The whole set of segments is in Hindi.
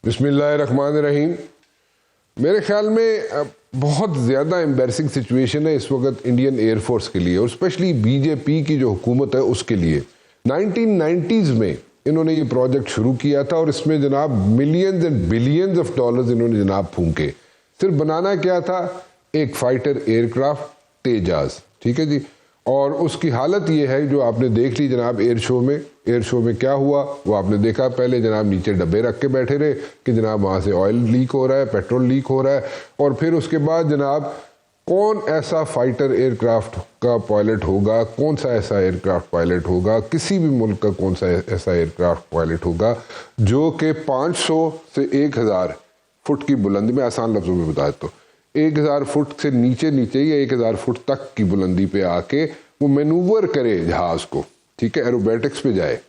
बिस्मिल्लाहिर्रहमानिर्रहीम। मेरे ख्याल में बहुत ज़्यादा एम्बैरसिंग सिचुएशन है इस वक्त इंडियन एयरफोर्स के लिए और स्पेशली बीजेपी की जो हुकूमत है उसके लिए। 1990s में इन्होंने ये प्रोजेक्ट शुरू किया था और इसमें जनाब millions and billions of dollars इन्होंने जनाब फूंके। सिर्फ बनाना क्या था, एक फाइटर एयरक्राफ्ट तेजाज, ठीक है जी। और उसकी हालत ये है जो आपने देख ली जनाब एयर शो में क्या हुआ वो आपने देखा। पहले जनाब नीचे डब्बे रख के बैठे रहे कि जनाब वहाँ से ऑयल लीक हो रहा है, पेट्रोल लीक हो रहा है, और फिर उसके बाद जनाब कौन ऐसा फाइटर एयरक्राफ्ट का पायलट होगा, कौन सा ऐसा एयरक्राफ्ट पायलट होगा, किसी भी मुल्क का कौन सा ऐसा एयरक्राफ्ट पायलट होगा जो कि 500 से 1000 फुट की बुलंदी में, आसान लफ्जों में बता देता हूँ, 1000 फुट से नीचे या 1000 फुट तक की बुलंदी पे आके वो मैनूवर करे जहाज को, ठीक है, एरोबैटिक्स पे जाए।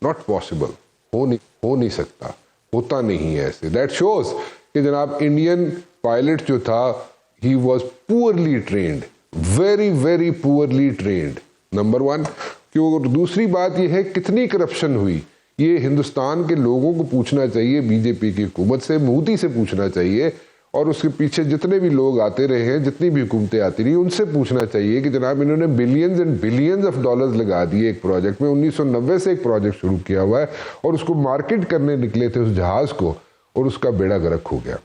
नॉट पॉसिबल, हो नहीं सकता, होता नहीं है ऐसे। दैट शोज कि जनाब इंडियन पायलट जो था he was poorly trend, very very poorly trend, number one. क्यों? दूसरी बात यह है कितनी करप्शन हुई, ये हिंदुस्तान के लोगों को पूछना चाहिए, बीजेपी की हुकूमत से, मोदी से पूछना चाहिए, और उसके पीछे जितने भी लोग आते रहे हैं, जितनी भी हुकूमतें आती रही, उनसे पूछना चाहिए कि जनाब इन्होंने billions and billions of dollars लगा दिए एक प्रोजेक्ट में। 1990 से एक प्रोजेक्ट शुरू किया हुआ है और उसको मार्केट करने निकले थे उस जहाज को, और उसका बेड़ा गर्क हो गया,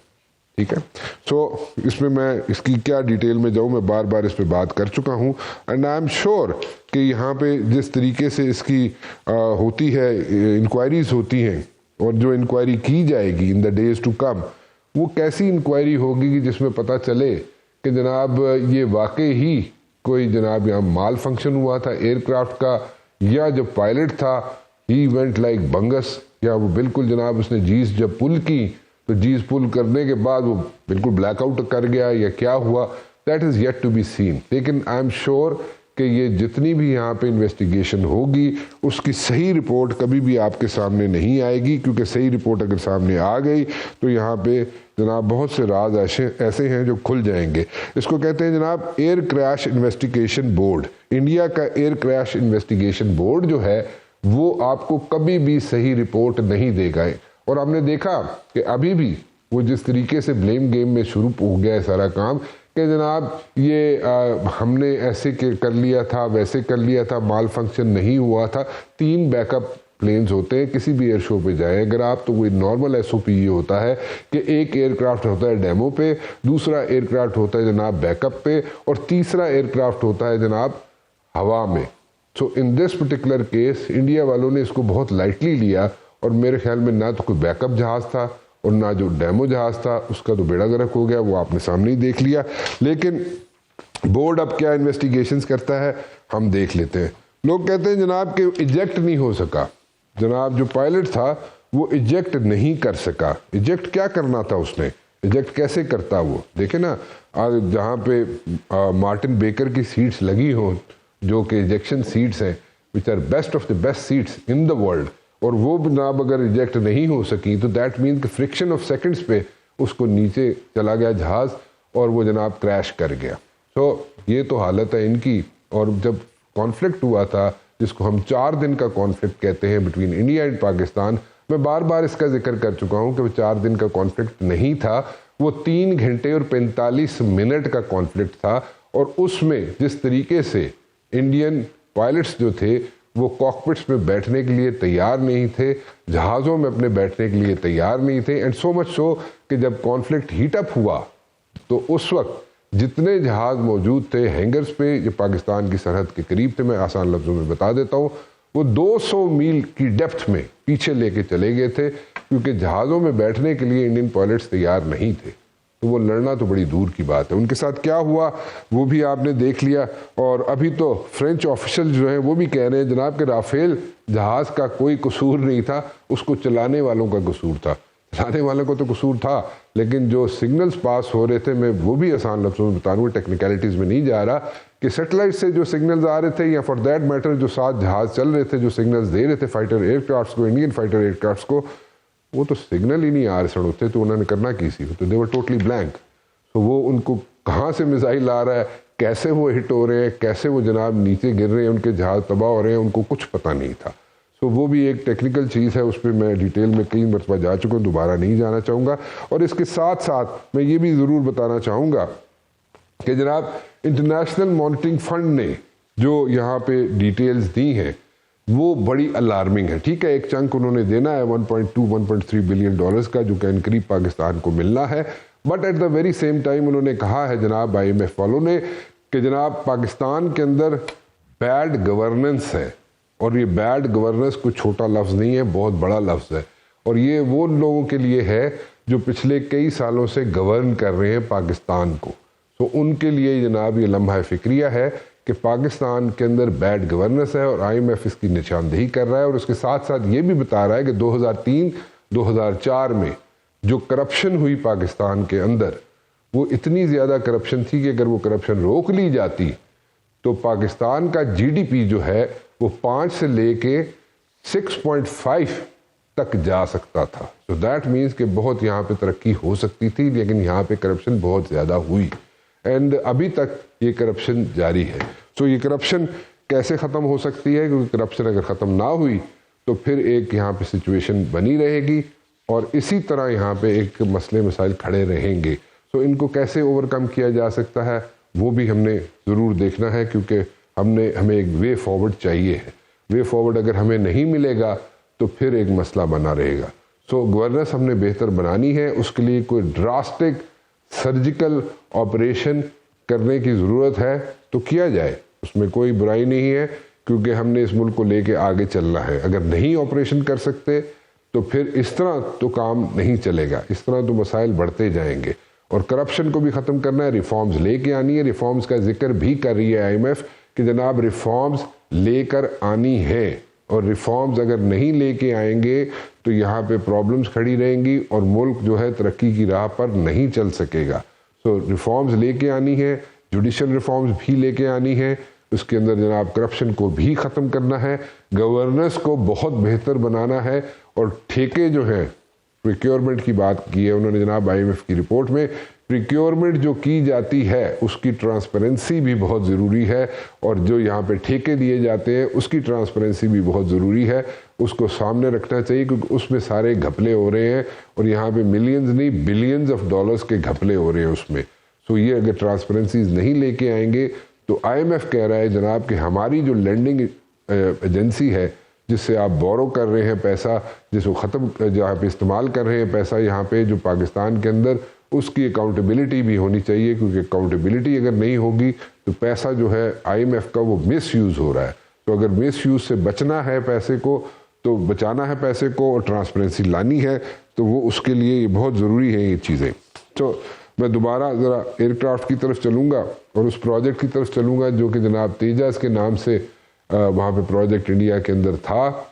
ठीक है। सो इसमें मैं इसकी क्या डिटेल में जाऊँ, मैं बार बार इस पर बात कर चुका हूँ। एंड आई एम श्योर कि यहाँ पे जिस तरीके से इसकी होती है, इंक्वायरीज होती हैं, और जो इंक्वायरी की जाएगी in the days to come, वो कैसी इंक्वायरी होगी कि जिसमें पता चले कि जनाब ये वाकई ही कोई जनाब यहाँ माल फंक्शन हुआ था एयरक्राफ्ट का, या जो पायलट था ही वेंट लाइक बंगस, या वो बिल्कुल जनाब उसने जीज जब पुल की तो जीज पुल करने के बाद वो बिल्कुल ब्लैकआउट कर गया, या क्या हुआ, that is yet to be seen. लेकिन आई एम श्योर कि ये जितनी भी यहाँ पे इन्वेस्टिगेशन होगी उसकी सही रिपोर्ट कभी भी आपके सामने नहीं आएगी, क्योंकि सही रिपोर्ट अगर सामने आ गई तो यहाँ पे जनाब बहुत से राज ऐसे हैं जो खुल जाएंगे। इसको कहते हैं जनाब air crash investigation board. India का एयर क्रैश इन्वेस्टिगेशन बोर्ड जो है वो आपको कभी भी सही रिपोर्ट नहीं देगा। और हमने देखा कि अभी भी वो जिस तरीके से ब्लेम गेम में शुरू हो गया है सारा काम कि जनाब ये हमने ऐसे कर लिया था, वैसे कर लिया था, माल फंक्शन नहीं हुआ था। 3 बैकअप प्लेन्स होते हैं किसी भी एयर शो पे जाए अगर आप, तो कोई नॉर्मल एसओपी ये होता है कि एक एयरक्राफ्ट होता है डेमो पे, दूसरा एयरक्राफ्ट होता है जनाब बैकअप पे, और तीसरा एयरक्राफ्ट होता है जनाब हवा में। So in this particular case India वालों ने इसको बहुत लाइटली लिया, और मेरे ख्याल में ना तो कोई बैकअप जहाज था और ना जो डेमो जहाज था, उसका तो बेड़ा गर्क हो गया, वो आपने सामने ही देख लिया। लेकिन बोर्ड अब क्या इन्वेस्टिगेशंस करता है हम देख लेते हैं। लोग कहते हैं जनाब कि इजेक्ट नहीं हो सका, जनाब जो पायलट था वो इजेक्ट नहीं कर सका। इजेक्ट क्या करना था उसने, इजेक्ट कैसे करता वो, देखे ना, आज जहाँ पे मार्टिन बेकर की सीट्स लगी हों जो कि इजेक्शन सीट्स हैं which are best of the best seats in the world, और वो जनाब अगर रिजेक्ट नहीं हो सकी तो दैट मीन कि फ्रिक्शन ऑफ सेकंड्स पे उसको नीचे चला गया जहाज और वो जनाब क्रैश कर गया। तो ये तो हालत है इनकी। और जब कॉन्फ्लिक्ट हुआ था, जिसको हम 4 दिन का कॉन्फ्लिक्ट कहते हैं बिटवीन इंडिया एंड पाकिस्तान, मैं बार बार इसका जिक्र कर चुका हूँ कि वो 4 दिन का कॉन्फ्लिक्ट नहीं था, वो 3 घंटे और 45 मिनट का कॉन्फ्लिक्ट था। और उसमें जिस तरीके से इंडियन पायलट्स जो थे वो कॉकपिट्स में बैठने के लिए तैयार नहीं थे, जहाज़ों में अपने बैठने के लिए तैयार नहीं थे, एंड सो मच सो कि जब कॉन्फ्लिक्ट हीटअप हुआ तो उस वक्त जितने जहाज़ मौजूद थे हैंगर्स पे, ये पाकिस्तान की सरहद के करीब थे, मैं आसान लफ्ज़ों में बता देता हूँ, वो 200 मील की डेप्थ में पीछे लेके चले गए थे, क्योंकि जहाज़ों में बैठने के लिए इंडियन पायलट्स तैयार नहीं थे। तो वो लड़ना तो बड़ी दूर की बात है। उनके साथ क्या हुआ वो भी आपने देख लिया। और अभी तो फ्रेंच ऑफिशियल जो हैं वो भी कह रहे हैं जनाब कि राफेल जहाज़ का कोई कसूर नहीं था, उसको चलाने वालों का कसूर था। चलाने वालों को तो कसूर था, लेकिन जो सिग्नल्स पास हो रहे थे, मैं वो भी आसान लफ्ज़ों में बता रहा हूँ, टेक्निकलिटीज़ में नहीं जा रहा, कि सेटेलाइट से जो सिग्नल्स आ रहे थे, या फॉर दैट मैटर जो 7 जहाज़ चल रहे थे जो सिग्नल्स दे रहे थे फाइटर एयरक्राफ्ट को, इंडियन फाइटर एयरक्राफ्ट को, वो तो सिग्नल ही नहीं आ रहे सड़ों, तो उन्होंने करना की सी, तो दे वर टोटली ब्लैंक। तो वो उनको कहाँ से मिसाइल आ रहा है, कैसे वो हिट हो रहे हैं, कैसे वो जनाब नीचे गिर रहे हैं, उनके जहाज तबाह हो रहे हैं, उनको कुछ पता नहीं था। सो वो भी एक टेक्निकल चीज़ है, उस पर मैं डिटेल में कई मरतबा जा चुका हूँ, दोबारा नहीं जाना चाहूँगा। और इसके साथ साथ मैं ये भी ज़रूर बताना चाहूँगा कि जनाब इंटरनेशनल मॉनिटरिंग फंड ने जो यहाँ पे डिटेल्स दी हैं वो बड़ी अलार्मिंग है। ठीक है, एक चंक उन्होंने देना है 1.3 बिलियन डॉलर्स का, जो कि इनकरीब पाकिस्तान को मिलना है, but at the very same time उन्होंने कहा है जनाब IMF वालों ने कि जनाब पाकिस्तान के अंदर बैड गवर्नेंस है, और ये बैड गवर्नेंस कोई छोटा लफ्ज़ नहीं है, बहुत बड़ा लफ्ज़ है, और ये वो लोगों के लिए है जो पिछले कई सालों से गवर्न कर रहे हैं पाकिस्तान को। तो उनके लिए जनाब ये लम्हा फिक्रिया है कि पाकिस्तान के अंदर बैड गवर्नेंस है, और IMF इसकी निशानदेही कर रहा है। और उसके साथ साथ ये भी बता रहा है कि 2003-2004 में जो करप्शन हुई पाकिस्तान के अंदर, वो इतनी ज़्यादा करप्शन थी कि अगर वो करप्शन रोक ली जाती तो पाकिस्तान का GDP जो है वो 5 से लेके 6.5 तक जा सकता था। तो दैट मीन्स कि बहुत यहाँ पे तरक्की हो सकती थी, लेकिन यहाँ पे करप्शन बहुत ज़्यादा हुई, एंड अभी तक ये करप्शन जारी है। तो ये करप्शन कैसे ख़त्म हो सकती है, क्योंकि करप्शन अगर ख़त्म ना हुई तो फिर एक यहाँ पे सिचुएशन बनी रहेगी, और इसी तरह यहाँ पे एक मसले मसाइल खड़े रहेंगे। तो इनको कैसे ओवरकम किया जा सकता है वो भी हमने ज़रूर देखना है, क्योंकि हमें एक वे फॉरवर्ड चाहिए है। वे फॉरवर्ड अगर हमें नहीं मिलेगा तो फिर एक मसला बना रहेगा। सो गवर्नेंस हमने बेहतर बनानी है, उसके लिए कोई ड्रास्टिक सर्जिकल ऑपरेशन करने की ज़रूरत है तो किया जाए, उसमें कोई बुराई नहीं है, क्योंकि हमने इस मुल्क को लेके आगे चलना है। अगर नहीं ऑपरेशन कर सकते तो फिर इस तरह तो काम नहीं चलेगा, इस तरह तो मसाइल बढ़ते जाएंगे। और करप्शन को भी ख़त्म करना है, रिफॉर्म्स लेके आनी है। रिफॉर्म्स का जिक्र भी कर रही है IMF कि जनाब रिफॉर्म्स लेकर आनी है, और रिफॉर्म्स अगर नहीं लेके आएंगे तो यहाँ पे प्रॉब्लम्स खड़ी रहेंगी और मुल्क जो है तरक्की की राह पर नहीं चल सकेगा। सो रिफॉर्म्स लेके आनी है, जुडिशल रिफॉर्म्स भी लेके आनी है, उसके अंदर जनाब करप्शन को भी ख़त्म करना है, गवर्नेंस को बहुत बेहतर बनाना है, और ठेके जो हैं, प्रिक्योरमेंट की बात की है उन्होंने जनाब IMF की रिपोर्ट में, प्रिक्योरमेंट जो की जाती है उसकी ट्रांसपेरेंसी भी बहुत ज़रूरी है, और जो यहाँ पे ठेके दिए जाते हैं उसकी ट्रांसपेरेंसी भी बहुत ज़रूरी है, उसको सामने रखना चाहिए, क्योंकि उसमें सारे घपले हो रहे हैं, और यहाँ पे मिलियंस नहीं बिलियंस ऑफ डॉलर्स के घपले हो रहे हैं उसमें। सो ये अगर ट्रांसपेरेंसीज नहीं लेके आएंगे तो IMF कह रहा है जनाब कि हमारी जो लैंडिंग एजेंसी है, जिससे आप बोरो कर रहे हैं पैसा, जिसको ख़त्म जहाँ पे इस्तेमाल कर रहे हैं पैसा यहाँ पे जो पाकिस्तान के अंदर, उसकी अकाउंटेबिलिटी भी होनी चाहिए, क्योंकि अकाउंटेबिलिटी अगर नहीं होगी तो पैसा जो है IMF का वो मिस यूज़ हो रहा है। तो अगर मिस यूज़ से बचना है पैसे को, तो बचाना है पैसे को और ट्रांसपेरेंसी लानी है, तो वो उसके लिए ये बहुत ज़रूरी है ये चीज़ें। तो मैं दोबारा ज़रा एयरक्राफ्ट की तरफ चलूँगा और उस प्रोजेक्ट की तरफ चलूँगा जो कि जनाब तेजस के नाम से वहाँ पे प्रोजेक्ट इंडिया के अंदर था,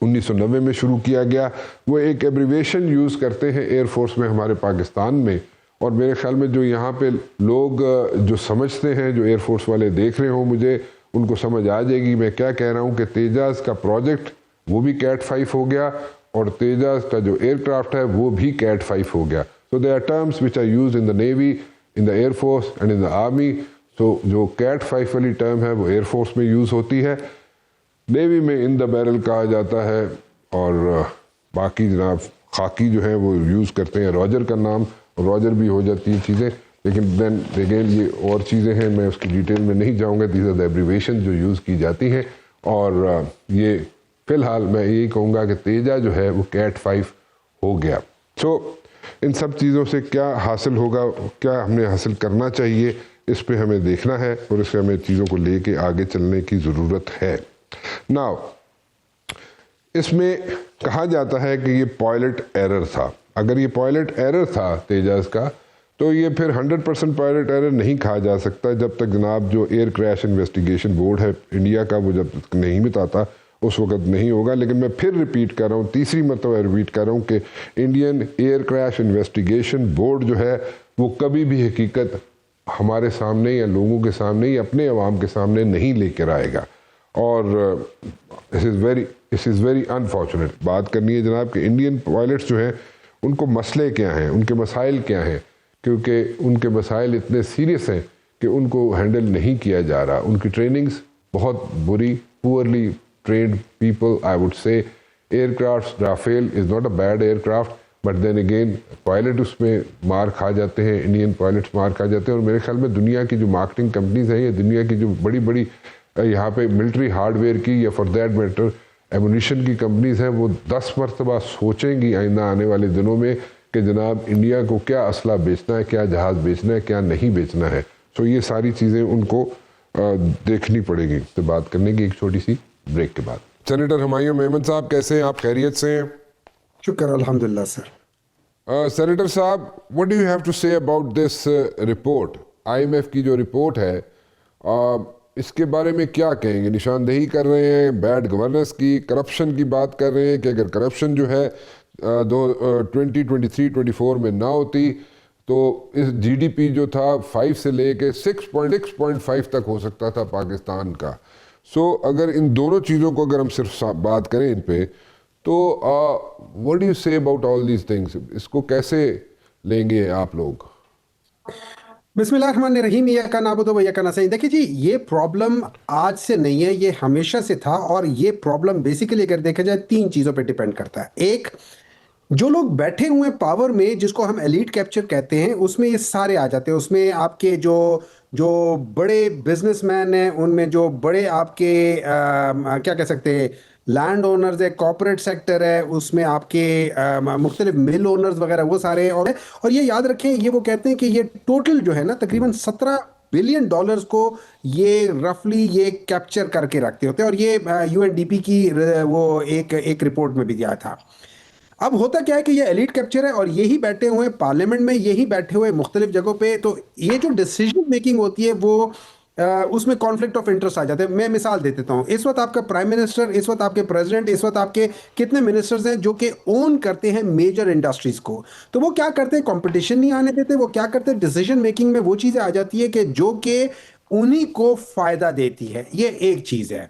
1990 में शुरू किया गया। वो एक एब्रीवेशन यूज़ करते हैं एयरफोर्स में हमारे पाकिस्तान में, और मेरे ख्याल में जो यहाँ पे लोग जो समझते हैं, जो एयरफोर्स वाले देख रहे हों मुझे, उनको समझ आ जाएगी मैं क्या कह रहा हूँ कि तेजस का प्रोजेक्ट वो भी कैट 5 हो गया, और तेजस का जो एयरक्राफ्ट है वो भी कैट 5 हो गया। So they are terms which are used in the navy, in the air force and in the army. तो जो कैट 5 वाली टर्म है वो एयरफोर्स में यूज़ होती है, नेवी में इन द बैरल कहा जाता है, और बाकी जनाब खाकी जो है वो यूज़ करते हैं रॉजर का नाम, रॉजर भी हो जाती है चीज़ें, लेकिन देन अगेन ये और चीज़ें हैं, मैं उसकी डिटेल में नहीं जाऊँगा। दीज आर द एब्रीवेशन जो यूज़ की जाती हैं, और ये फ़िलहाल मैं यही कहूँगा कि तेजा जो है वो कैट 5 हो गया। सो इन सब चीज़ों से क्या हासिल होगा, क्या हमने हासिल करना चाहिए, इस पे हमें देखना है, और इससे हमें चीज़ों को लेके आगे चलने की ज़रूरत है। नाउ इसमें कहा जाता है कि ये पायलट एरर था। अगर ये पायलट एरर था तेजस का, तो ये फिर 100% पायलट एरर नहीं कहा जा सकता जब तक जनाब जो एयर क्रैश इन्वेस्टिगेशन बोर्ड है इंडिया का वो जब तक नहीं बताता उस वक्त नहीं होगा। लेकिन मैं फिर रिपीट कर रहा हूँ, तीसरी मरतबा रिपीट कर रहा हूँ कि Indian air crash investigation board जो है वो कभी भी हकीकत हमारे सामने या लोगों के सामने या अपने अवाम के सामने नहीं लेकर आएगा, और इस इज़ वेरी अनफॉर्चुनेट। बात करनी है जनाब कि इंडियन पायलट्स जो हैं उनको मसले क्या हैं, उनके मसाइल क्या हैं, क्योंकि उनके मसाइल इतने सीरियस हैं कि उनको हैंडल नहीं किया जा रहा। उनकी ट्रेनिंग्स बहुत बुरी, poorly trained people. I would say aircraft Rafale is not a bad aircraft, but then again pilot उसमें मार खा जाते हैं, इंडियन पायलट्स मार खा जाते हैं। और मेरे ख्याल में दुनिया की जो मार्केटिंग कंपनीज हैं या दुनिया की जो बड़ी बड़ी यहाँ पे मिलिट्री हार्डवेयर की या फॉर दैट मैटर एमुनिशन की कंपनीज हैं, वो 10 मरतबा सोचेंगी आइंदा आने वाले दिनों में कि जनाब इंडिया को क्या असला बेचना है, क्या जहाज़ बेचना है, क्या नहीं बेचना है। सो ये सारी चीज़ें उनको देखनी पड़ेगी। तो बात करने की एक छोटी सी ब्रेक के बाद। सेनेटर हुमायूं मेमन साहब, कैसे हैं आप? खैरियत से हैं? शुक्र अल्हम्दुलिल्लाह सर। सेनेटर साहब, what do you have to say about this report? IMF की जो रिपोर्ट है, इसके बारे में क्या कहेंगे? निशानदेही कर रहे हैं बैड गवर्नेंस की, करप्शन की बात कर रहे हैं कि अगर करप्शन जो है 2023-24 में ना होती तो इस GDP जो था 5 से लेके 6.5 तक हो सकता था पाकिस्तान का। सो अगर इन दोनों चीज़ों को अगर हम सिर्फ बात करें इन पे, तो what do you say about all these things? इसको कैसे लेंगे आप लोग? बिस्मिल्लाहिर्रहमानिर्रहीम, यका नाबुदु व यका नस्तईन। देखिए जी, ये प्रॉब्लम आज से नहीं है, ये हमेशा से था। और ये प्रॉब्लम बेसिकली अगर देखा जाए 3 चीज़ों पे डिपेंड करता है। एक, जो लोग बैठे हुए पावर में, जिसको हम एलीट कैप्चर कहते हैं, उसमें ये सारे आ जाते हैं। उसमें आपके जो जो बड़े बिजनेसमैन हैं, उनमें जो बड़े आपके क्या कह सकते हैं, लैंड ओनर्स है, कॉर्पोरेट सेक्टर है, उसमें आपके मुख्तलिफ मिल ओनर्स वगैरह, वो सारे। और ये याद रखें, ये वो कहते हैं कि ये टोटल जो है ना तकरीबन $17 बिलियन को ये रफली ये कैप्चर करके रखते होते हैं। और ये UNDP की वो एक रिपोर्ट में भी दिया था। अब होता क्या है कि ये एलीट कैप्चर है और यही बैठे हुए पार्लियामेंट में, यही बैठे हुए मुख्तलिफ जगहों पे। तो ये जो डिसीजन मेकिंग होती है वो उसमें कॉन्फ्लिक्ट ऑफ इंटरेस्ट आ जाते हैं। मैं मिसाल दे देता हूँ। इस वक्त आपका प्राइम मिनिस्टर, इस वक्त आपके प्रेसिडेंट, इस वक्त आपके कितने मिनिस्टर्स हैं जो कि ओन करते हैं मेजर इंडस्ट्रीज को। तो वो क्या करते हैं, कंपटीशन नहीं आने देते। वो क्या करते हैं, डिसीजन मेकिंग में वो चीज़ें आ जाती है कि जो कि उन्हीं को फायदा देती है। ये एक चीज़ है।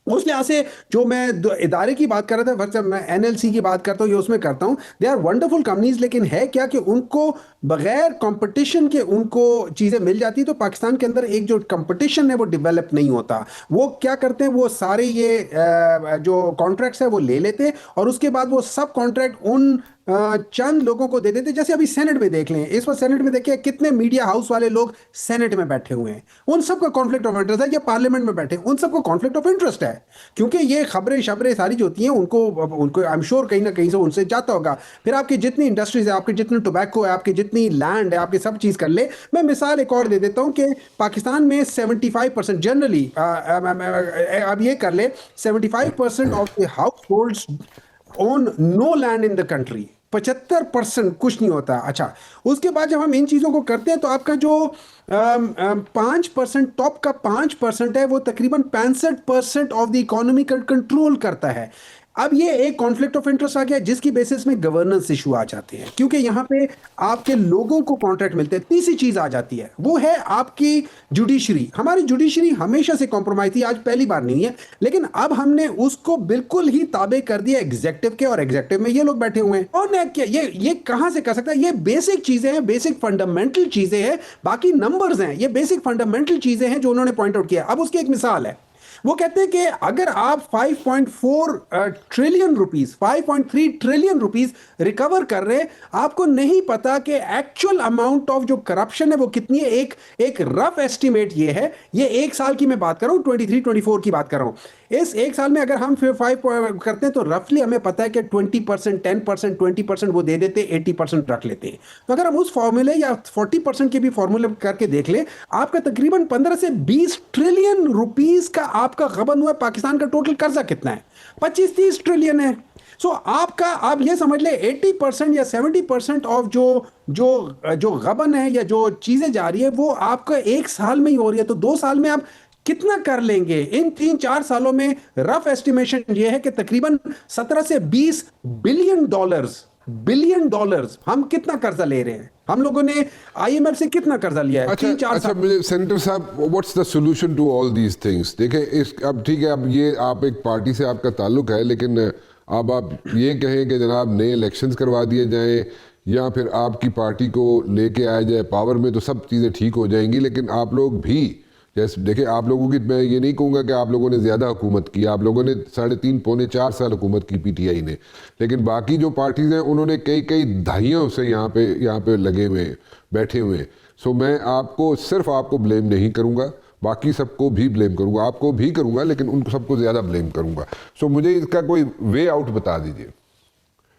उस लिहाज से जो मैं इदारे की बात कर रहा था, जब मैं NLC की बात करता हूँ, ये उसमें करता हूँ, दे आर वंडरफुल कंपनीज। लेकिन है क्या कि उनको बगैर कंपटीशन के उनको चीज़ें मिल जाती। तो पाकिस्तान के अंदर एक जो कंपटीशन है वो डेवलप नहीं होता। वो क्या करते हैं, वो सारे ये जो कॉन्ट्रैक्ट्स है वो ले लेते हैं और उसके बाद वो सब कॉन्ट्रैक्ट उन चंद लोगों को दे देते। जैसे अभी सेनेट में देख लें, इस वक्त सेनेट में देखिए कितने मीडिया हाउस वाले लोग सेनेट में बैठे हुए हैं। उन सबका कॉन्फ्लिक्ट ऑफ इंटरेस्ट है। या पार्लियामेंट में बैठे, उन सबको कॉन्फ्लिक्ट ऑफ इंटरेस्ट है, क्योंकि ये खबरें शबरें सारी जो होती हैं उनको आई एम श्योर कहीं ना कहीं से उनसे जाता होगा। फिर आपकी जितनी इंडस्ट्रीज है, आपके जितने टोबैको है, आपकी जितनी लैंड है, आपकी सब चीज़ कर ले। मैं मिसाल एक और दे देता हूँ कि पाकिस्तान में 75% जनरली, अब ये कर ले, 75% of the households own no land in the country. 75% कुछ नहीं होता। अच्छा, उसके बाद जब हम इन चीज़ों को करते हैं तो आपका जो 5% टॉप का 5% है वो तकरीबन 65% ऑफ द इकोनॉमी का कंट्रोल करता है। अब ये एक कॉन्फ्लिक्ट ऑफ इंटरेस्ट आ गया जिसकी बेसिस में गवर्नेंस इशू आ जाते हैं, क्योंकि यहाँ पे आपके लोगों को कॉन्ट्रैक्ट मिलते हैं। तीसरी चीज आ जाती है, वो है आपकी जुडिशरी। हमारी जुडिशरी हमेशा से कॉम्प्रोमाइज थी, आज पहली बार नहीं है, लेकिन अब हमने उसको बिल्कुल ही ताबे कर दिया एग्जेक्टिव के। और एग्जेक्टिव में ये लोग बैठे हुए हैं। और क्या ये कहां से कर सकता है? ये बेसिक चीजें हैं, बेसिक फंडामेंटल चीजें हैं। बाकी नंबर्स हैं, ये बेसिक फंडामेंटल चीजें हैं जो उन्होंने पॉइंट आउट किया। अब उसकी एक मिसाल है, वो कहते हैं कि अगर आप 5.4 trillion rupees, 5.3 trillion rupees recover कर रहे हैं, आपको नहीं पता कि एक्चुअल अमाउंट ऑफ जो करप्शन है वो कितनी है। एक रफ एस्टिमेट ये है, ये एक साल की मैं बात कर रहा हूं, 23-24 की बात कर रहा हूं। इस एक साल में अगर हम 5 करते हैं तो रफली हमें पता है कि 20%, 10%, 20% वो दे देते, 80% रख लेते हैं। तो अगर हम उस फॉर्मूले या 40% के भी फॉर्मूले करके देख ले, आपका तकरीबन 15 से 20 ट्रिलियन रुपीस का आपका गबन हुआ। पाकिस्तान का टोटल कर्जा कितना है? 25-30 ट्रिलियन है। सो आपका, आप ये समझ ले 80% या 70% ऑफ जो गबन है या जो चीजें जा रही है वो आपका एक साल में ही हो रही है। तो 2 साल में आप कितना कर लेंगे? इन 3-4 सालों में रफ एस्टिमेशन ये है कि तकरीबन 17 से 20 बिलियन डॉलर्स हम कितना कर्जा ले रहे हैं। हम लोगों ने IMF से कितना कर्जा लिया है? 3-4 अच्छा, मुझे सेनेटर साहब, what's the solution to all these things? देखें, अब ठीक है, अब ये आप एक पार्टी से आपका ताल्लुक है, लेकिन अब आप ये कहें कि जनाब नए इलेक्शंस करवा दिए जाएं या फिर आपकी पार्टी को लेके आया जाए पावर में, तो सब चीज़ें ठीक हो जाएंगी। लेकिन आप लोग भी जैसे देखिए, आप लोगों की, मैं ये नहीं कहूँगा कि आप लोगों ने ज़्यादा हुकूमत की, आप लोगों ने 3.5 पौने 4 साल हुकूमत की पीटीआई ने, लेकिन बाकी जो पार्टीज़ हैं उन्होंने कई कई दहाइयों से यहाँ पे लगे हुए हैं, बैठे हुए हैं। सो मैं आपको, सिर्फ आपको ब्लेम नहीं करूँगा, बाकी सबको भी ब्लेम करूँगा, आपको भी करूँगा, लेकिन उनको सबको ज़्यादा ब्लेम करूँगा। सो मुझे इसका कोई वे आउट बता दीजिए।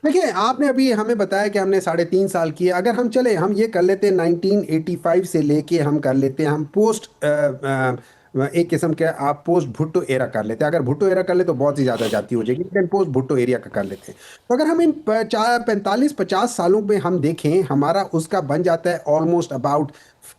देखिए, आपने अभी हमें बताया कि हमने 3.5 साल किए। अगर हम चले, हम ये कर लेते हैं 1985 से लेके हम कर लेते हैं, हम पोस्ट एक किस्म के आप पोस्ट भुट्टो एरा कर लेते हैं। अगर भुट्टो एरा कर ले तो बहुत ही ज़्यादा जाती हो जाएगी, लेकिन पोस्ट भुट्टो एरिया का कर लेते हैं। तो अगर हम इन 45-50 सालों में हम देखें, हमारा उसका बन जाता है ऑलमोस्ट अबाउट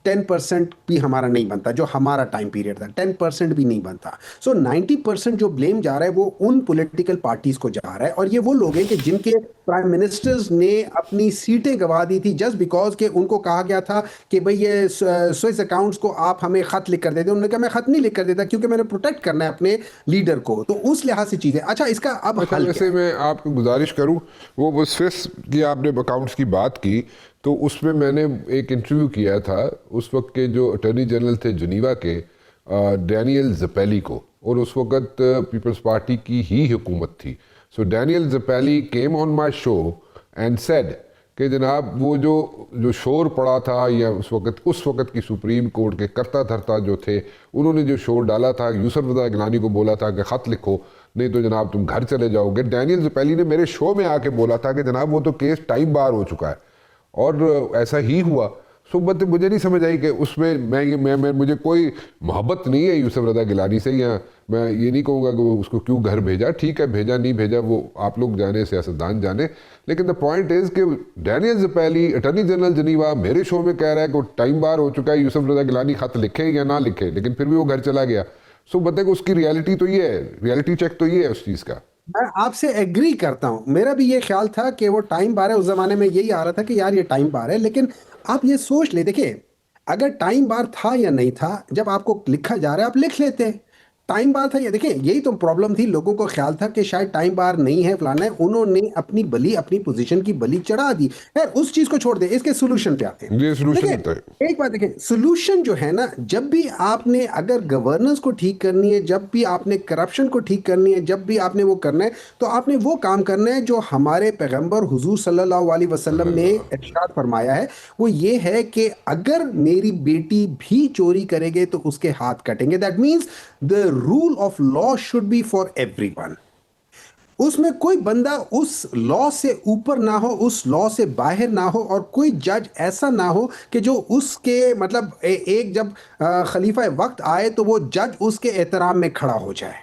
10% भी हमारा नहीं बनता। जो हमारा टाइम पीरियड था 10% भी नहीं बनता। सो 90% जो ब्लेम जा रहा है वो उन पॉलिटिकल पार्टीज को जा रहा है, और ये वो लोग हैं कि जिनके प्राइम मिनिस्टर्स ने अपनी सीटें गंवा दी थी जस्ट बिकॉज के उनको कहा गया था कि भाई ये स्विस अकाउंट्स को आप हमें खत लिख कर देते। उन्होंने कहा मैं खत नहीं लिख कर देता क्योंकि मैंने प्रोटेक्ट करना है अपने लीडर को। तो उस लिहाज से चीजें। अच्छा, इसका अब अच्छा, हल वैसे मैं आपको गुजारिश करूं, वो स्विस की आपने अकाउंट्स की बात की, तो उसमें मैंने एक इंटरव्यू किया था उस वक्त के जो अटॉर्नी जनरल थे जिनीवा के, डैनियल ज़पैली को, और उस वक्त पीपल्स पार्टी की ही हुकूमत थी। So Daniel Zapelli came on my show and said कि जनाब वो जो शोर पड़ा था, या उस वक्त की सुप्रीम कोर्ट के करता धरता जो थे, उन्होंने जो शोर डाला था, यूसुफ रज़ा गिलानी को बोला था कि ख़त लिखो नहीं तो जनाब तुम घर चले जाओगे। डैनियल ज़पैली ने मेरे शो में आके बोला था कि जनाब वो तो केस टाइम बार हो चुका है, और ऐसा ही हुआ। सो मुझे नहीं समझ आई कि उसमें मैं मुझे कोई मोहब्बत नहीं है यूसुफ रज़ा गिलानी से, या मैं ये नहीं कहूँगा कि वो उसको क्यों घर भेजा, ठीक है भेजा नहीं भेजा वो आप लोग जाने, सियासतदान जाने, लेकिन द पॉइंट इज़ कि डैनियल ज़पैली अटॉर्नी जनरल जिनीवा मेरे शो में कह रहा है कि टाइम बार हो चुका है, यूसुफ रज़ा गिलानी खत लिखे या ना लिखे, लेकिन फिर भी वो घर चला गया। सो बताए उसकी रियलिटी तो ये है, रियलिटी चेक तो ये है उस चीज़ का। मैं आपसे एग्री करता हूं। मेरा भी ये ख्याल था कि वो टाइम बार है। उस जमाने में यही आ रहा था कि यार ये टाइम बार है, लेकिन आप ये सोच ले, देखिए अगर टाइम बार था या नहीं था, जब आपको लिखा जा रहा है आप लिख लेते हैं टाइम बार था। ये देखिए, यही तो प्रॉब्लम थी। लोगों को ख्याल था कि शायद टाइम बार नहीं है, फलाना है। उन्होंने अपनी बली, अपनी पोजीशन की बली चढ़ा दी। यार उस चीज को छोड़ दे, इसके सोल्यूशन पे आते हैं। ये सोल्यूशन देखिए, होता है। एक बात देखें, सोल्यूशन जो है ना, जब भी आपने अगर गवर्नेंस को ठीक करनी है, जब भी आपने करप्शन को ठीक करनी है, जब भी आपने वो करना है, तो आपने वो काम करना है जो हमारे पैगंबर हुजूर सल्लल्लाहु अलैहि वसल्लम ने इरशाद फरमाया है। वो ये है कि अगर मेरी बेटी भी चोरी करेगे तो उसके हाथ कटेंगे। That means the rule of law should be for everyone. उसमें कोई बंदा उस लॉ से ऊपर ना हो, उस लॉ से बाहर ना हो, और कोई जज ऐसा ना हो कि जो उसके मतलब एक जब खलीफा वक्त आए तो वो जज उसके एहतराम में खड़ा हो जाए।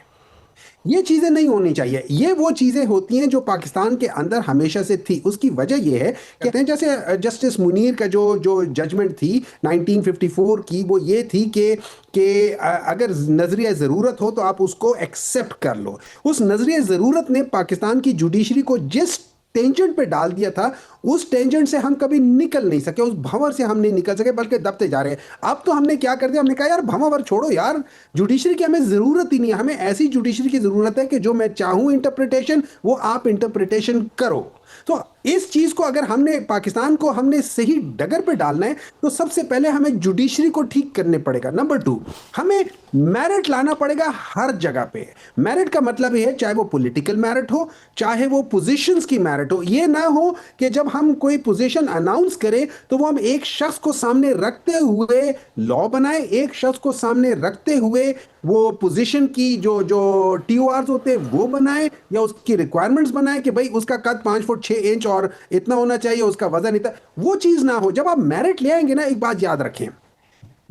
ये चीज़ें नहीं होनी चाहिए। ये वो चीज़ें होती हैं जो पाकिस्तान के अंदर हमेशा से थी। उसकी वजह ये है, कहते हैं जैसे जस्टिस मुनीर का जो जो जजमेंट थी 1954 की, वो ये थी कि अगर नजरिया ज़रूरत हो तो आप उसको एक्सेप्ट कर लो। उस नजरिया ज़रूरत ने पाकिस्तान की जुडिशरी को जिस टेंजेंट पे डाल दिया था, उस टेंजेंट से हम कभी निकल नहीं सके, उस भंवर से हम नहीं निकल सके, बल्कि दबते जा रहे हैं। अब तो हमने क्या कर दिया, हमने कहा यार भंवर छोड़ो यार, जुडिशरी की हमें ज़रूरत ही नहीं है। हमें ऐसी जुडिशरी की ज़रूरत है कि जो मैं चाहूँ इंटरप्रिटेशन, वो आप इंटरप्रिटेशन करो। तो इस चीज़ को अगर हमने, पाकिस्तान को हमने सही डगर पे डालना है, तो सबसे पहले हमें जुडिशरी को ठीक करने पड़ेगा। नंबर 2, हमें मेरिट लाना पड़ेगा हर जगह पे। मेरिट का मतलब ये है, चाहे वो पॉलिटिकल मेरिट हो, चाहे वो पोजीशंस की मेरिट हो। ये ना हो कि जब हम कोई पोजीशन अनाउंस करें तो वो हम एक शख्स को सामने रखते हुए लॉ बनाए, एक शख्स को सामने रखते हुए वो पोजीशन की जो जो TORs होते हैं वो बनाए, या उसकी रिक्वायरमेंट्स बनाए कि भाई उसका कद 5 फुट 6 इंच और इतना होना चाहिए, उसका वजन इतना। वो चीज ना हो। जब आप मेरिट ले आएंगे ना, एक बात याद रखें,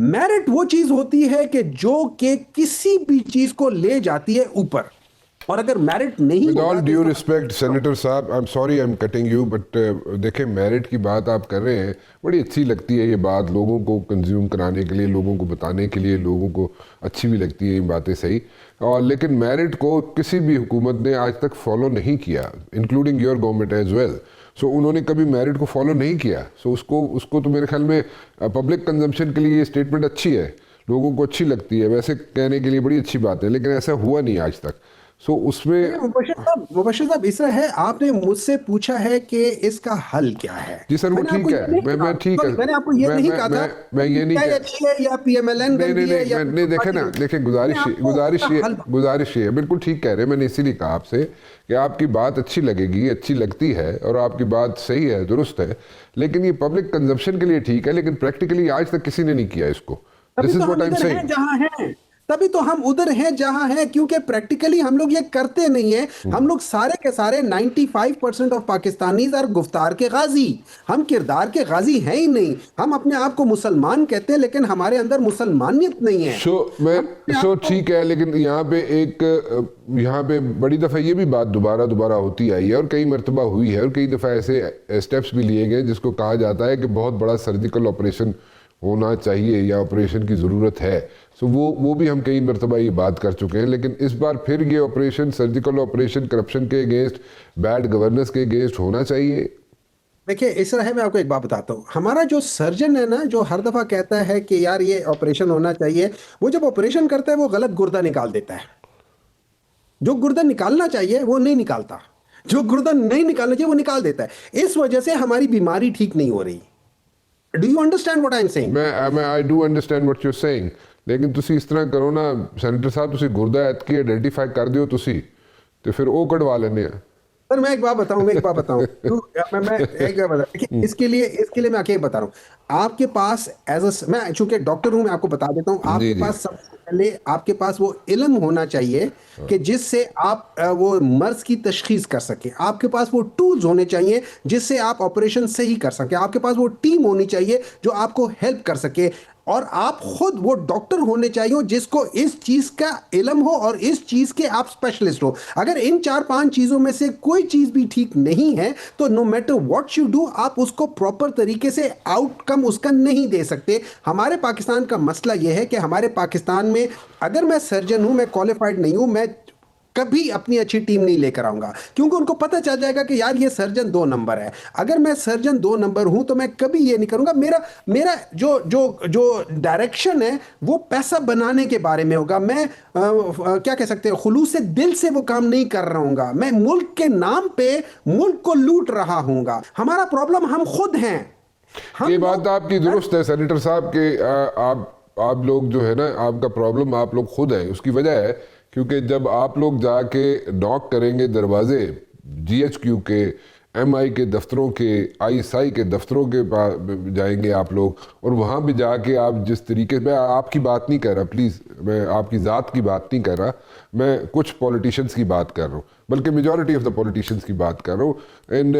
मेरिट वो चीज होती है कि जो कि किसी भी चीज को ले जाती है ऊपर। और अगर मेरिट नहीं विद ऑल होगा ड्यू तो रिस्पेक्ट सेनेटर साहब, I am sorry I am cutting you, but देखें मेरिट की बात आप कर रहे हैं, बड़ी अच्छी लगती है ये बात, लोगों को कंज्यूम कराने के लिए, लोगों को बताने के लिए, लोगों को अच्छी भी लगती है ये बातें, सही। और लेकिन मेरिट को किसी भी हुकूमत ने आज तक फॉलो नहीं किया, including your government as well. So उन्होंने कभी मेरिट को फॉलो नहीं किया। सो उसको तो मेरे ख्याल में पब्लिक कंजम्पशन के लिए ये स्टेटमेंट अच्छी है, लोगों को अच्छी लगती है, वैसे कहने के लिए बड़ी अच्छी बात है, लेकिन ऐसा हुआ नहीं आज तक। सो उसमें मुबशिर साहब इस तरह है, आपने मुझसे पूछा है कि इसका हल क्या है। जी सर, वो मैंने आपको ठीक ये नहीं है, कहा, मैं ठीक है, मैंने आपको ये नहीं कहा था मैं ये नहीं पीटीआई कह, अच्छी है या पीएमएलएन नहीं नहीं गंदी है नहीं या मैं नहीं, देखे पार्टी ना, गंदी है। देखे मैंने आपको उसका हल गुजारिश ये है, बिल्कुल ठीक कह रहे हैं। मैंने इसीलिए कहा आपसे कि आपकी बात अच्छी लगेगी, अच्छी लगती है और आपकी बात सही है, दुरुस्त है, लेकिन ये पब्लिक कंजम्पशन के लिए ठीक है, लेकिन प्रैक्टिकली आज तक किसी ने नहीं किया इसको। तभी दिस इज तो हम व्हाट आई एम इधर हैं सेइंग। जहां हैं, तभी तो हम उधर हैं जहां हैं, क्योंकि प्रैक्टिकली हम लोग ये करते नहीं है। हम लोग सारे के सारे 95% ऑफ पाकिस्तानीज और गुफ्तार के गाजी, हम किरदार के गाजी हैं ही नहीं। हम अपने आप को मुसलमान कहते हैं लेकिन हमारे अंदर मुसलमानियत नहीं है। हम अपने आप को ठीक है, लेकिन यहाँ पे यहाँ पे बड़ी दफ़ा ये भी बात दोबारा दोबारा होती आई है और कई मरतबा हुई है और कई दफ़ा ऐसे स्टेप्स भी लिए गए जिसको कहा जाता है कि बहुत बड़ा सर्जिकल ऑपरेशन होना चाहिए या ऑपरेशन की ज़रूरत है। सो वो भी हम कई मरतबा ये बात कर चुके हैं, लेकिन इस बार फिर ये ऑपरेशन, सर्जिकल ऑपरेशन, करप्शन के अगेंस्ट, बैड गवर्नेंस के अगेंस्ट होना चाहिए। देखिए इस तरह है, मैं आपको एक बात बताता हूँ। हमारा जो सर्जन है ना, जो हर दफा कहता है कि यार ये ऑपरेशन होना चाहिए, वो जब ऑपरेशन करता है वो गलत गुर्दा निकाल देता है। जो गुर्दा निकालना चाहिए वो नहीं निकालता, जो गुर्दा नहीं निकालना चाहिए वो निकाल देता है। इस वजह से हमारी बीमारी ठीक नहीं हो रही। Do you understand what I am saying? मैं I do understand what you are saying, लेकिन ਤੁਸੀਂ ਇਸ तरह करो ना ਸੈਨੇਟਰ ਸਾਹਿਬ, ਤੁਸੀਂ ਗੁਰਦਾ ਐਤਕੀ ਆਇਡੈਂਟੀਫਾਈ ਕਰ ਦਿਓ ਤੁਸੀਂ ਤੇ ਫਿਰ ਉਹ ਕਢਵਾ ਲੈਣੇ ਆ। सर मैं एक बात बताऊं, मैं एक बात बताऊं। देखिए इसके लिए मैं आके बता रहा हूँ। आपके पास मैं चूंकि डॉक्टर हूं, मैं आपको बता देता हूं। जी आपके जी। पास सबसे पहले आपके पास वो इल्म होना चाहिए कि जिससे आप वो मर्ज की तशखीस कर सके। आपके पास वो टूल्स होने चाहिए जिससे आप ऑपरेशन सही कर सके। आपके पास वो टीम होनी चाहिए जो आपको हेल्प कर सके, और आप खुद वो डॉक्टर होने चाहिए जिसको इस चीज का इल्म हो और इस चीज के आप स्पेशलिस्ट हो। अगर इन 4-5 चीजों में से कोई चीज भी ठीक नहीं है तो no matter what you do, आप उसको प्रॉपर तरीके से आउटकम उसका नहीं दे सकते। हमारे पाकिस्तान का मसला यह है कि हमारे पाकिस्तान में अगर मैं सर्जन हूं, मैं क्वालिफाइड नहीं हूं, मैं कभी अपनी अच्छी टीम नहीं लेकर आऊंगा, क्योंकि उनको पता चल जाएगा कि यार ये सर्जन 2 नंबर है। अगर मैं सर्जन 2 नंबर हूं तो मैं कभी ये नहीं करूंगा। मेरा मेरा जो जो जो डायरेक्शन है वो पैसा बनाने के बारे में होगा। मैं क्या कह सकते हैं, खुलूस से दिल से वो काम नहीं कर रहा हूंगा। मैं मुल्क के नाम पे मुल्क को लूट रहा हूंगा। हमारा प्रॉब्लम हम खुद हैं। ये बात आपकी दुरुस्त है सेनेटर साहब के, आप लोग जो है ना, आपका प्रॉब्लम आप लोग खुद है। उसकी वजह है क्योंकि जब आप लोग जाके नॉक करेंगे दरवाजे जीएचक्यू के, एमआई के दफ्तरों के, आईएसआई के दफ्तरों के पास जाएंगे आप लोग, और वहाँ भी जाके आप जिस तरीके, मैं आपकी बात नहीं कर रहा प्लीज़, मैं आपकी ज़ात की बात नहीं कर रहा, मैं कुछ पॉलिटिशियंस की बात कर रहा हूँ, बल्कि मेजॉरिटी ऑफ द पॉलिटिशियंस की बात कर रहा हूँ। एंड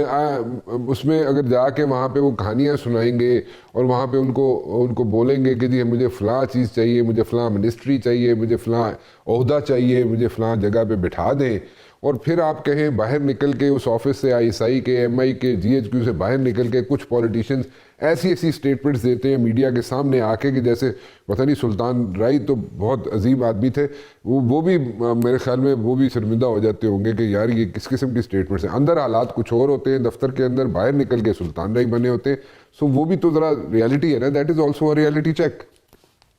उसमें अगर जाके वहाँ पे वो कहानियाँ सुनाएंगे और वहाँ पे उनको बोलेंगे कि जी मुझे फ़लाँ चीज़ चाहिए, मुझे फ़लाँ मिनिस्ट्री चाहिए, मुझे फ़लाँ ओहदा चाहिए, मुझे फ़लाँ जगह पे बिठा दें, और फिर आप कहें बाहर निकल के उस ऑफिस से, आईएसआई के, एमआई के, जीएचक्यू से बाहर निकल के कुछ पॉलिटिशियंस ऐसी स्टेटमेंट्स देते हैं मीडिया के सामने आके कि जैसे पता नहीं, सुल्तान राई तो बहुत अजीम आदमी थे, वो भी मेरे ख्याल में वो भी शर्मिंदा हो जाते होंगे कि यार ये किस किस्म की स्टेटमेंट्स हैं। अंदर हालात कुछ और होते हैं दफ्तर के अंदर, बाहर निकल के सुल्तान राई बने होते हैं। सो वो भी तो ज़रा रियलिटी है ना, that is also a reality check.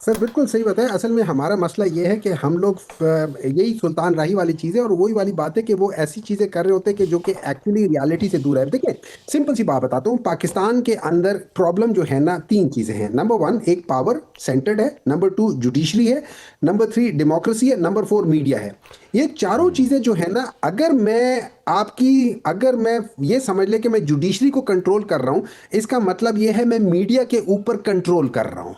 Sir बिल्कुल सही बताया। असल में हमारा मसला ये है कि हम लोग यही सुल्तान राही वाली चीज़ है, और वही वाली बात है कि वो ऐसी चीज़ें कर रहे होते हैं कि जो कि एक्चुअली रियलिटी से दूर है। देखिए सिंपल सी बात बताता हूँ, पाकिस्तान के अंदर प्रॉब्लम जो है ना, 3 चीज़ें हैं। नंबर 1 एक पावर सेंटर्ड है, नंबर 2 जुडिशरी है, नंबर 3 डेमोक्रेसी है, नंबर 4 मीडिया है। ये चारों चीज़ें जो है ना, अगर मैं ये समझ ले कि मैं जुडिशरी को कंट्रोल कर रहा हूँ, इसका मतलब ये है मैं मीडिया के ऊपर कंट्रोल कर रहा हूँ।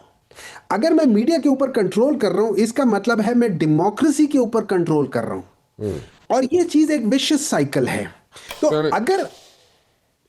अगर मैं मीडिया के ऊपर कंट्रोल कर रहा हूं, इसका मतलब है मैं डेमोक्रेसी के ऊपर कंट्रोल कर रहा हूं। और ये चीज एक विशियस साइकिल है। तो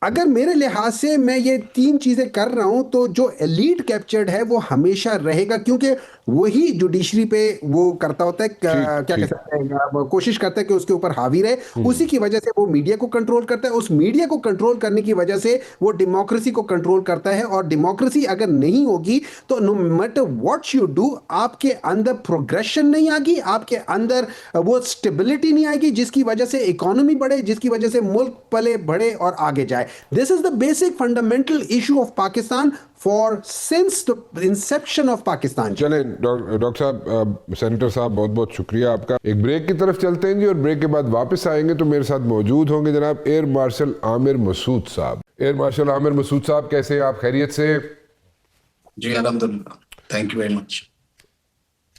अगर मेरे लिहाज से मैं ये 3 चीजें कर रहा हूं, तो जो एलीट कैप्चर्ड है वो हमेशा रहेगा, क्योंकि वही जुडिशरी पे वो करता होता है, क्या कह सकते हैं, कोशिश करता है कि उसके ऊपर हावी रहे। उसी की वजह से वो मीडिया को कंट्रोल करता है। उस मीडिया को कंट्रोल करने की वजह से वो डेमोक्रेसी को कंट्रोल करता है। और डेमोक्रेसी अगर नहीं होगी तो no matter what you do, आपके अंदर प्रोग्रेशन नहीं आएगी, आपके अंदर वो स्टेबिलिटी नहीं आएगी, जिसकी वजह से इकोनॉमी बढ़े, जिसकी वजह से मुल्क पले बढ़े और आगे जाए। This is the basic fundamental issue of Pakistan for since the inception of Pakistan. चलें डॉक्टर साहब, सेनेटर साहब, बहुत बहुत शुक्रिया आपका। एक ब्रेक की तरफ चलते हैं जी, और ब्रेक के बाद वापस आएंगे तो मेरे साथ मौजूद होंगे जनाब एयर मार्शल आमिर मसूद साहब। एयर मार्शल आमिर मसूद साहब, कैसे हैं आप? खैरियत से? जी अल्हम्दुलिल्लाह, thank you very much.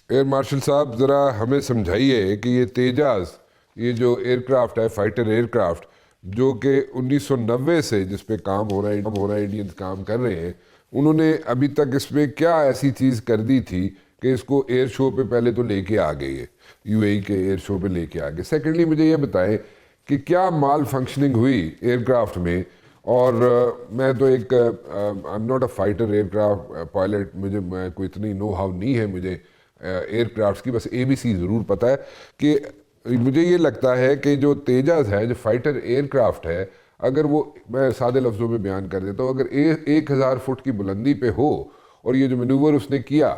Air marshal साहब, ज़रा हमें समझाइए कि ये तेजाज़, ये जो एयरक्राफ्ट है, फाइटर एयरक्राफ्ट, जो कि 1990 से जिस पे काम हो रहा है, इंडियंस काम कर रहे हैं, उन्होंने अभी तक इसमें क्या ऐसी चीज़ कर दी थी कि इसको एयर शो पे पहले तो लेके आ गए, ये यूएई के एयर शो पे लेके आ गए। सेकेंडली मुझे ये बताएं कि क्या माल फंक्शनिंग हुई एयरक्राफ्ट में? और मैं तो एक आई am not a fighter aircraft pilot, मैं कोई इतनी नो हाउ नहीं है मुझे एयरक्राफ्ट की, बस ABC ज़रूर पता है कि मुझे ये लगता है कि जो तेजाज़ है, जो फाइटर एयरक्राफ्ट है, अगर वो, मैं सादे लफ्ज़ों में बयान कर देता हूँ, अगर 1000 फुट की बुलंदी पे हो और ये जो मैनूवर उसने किया,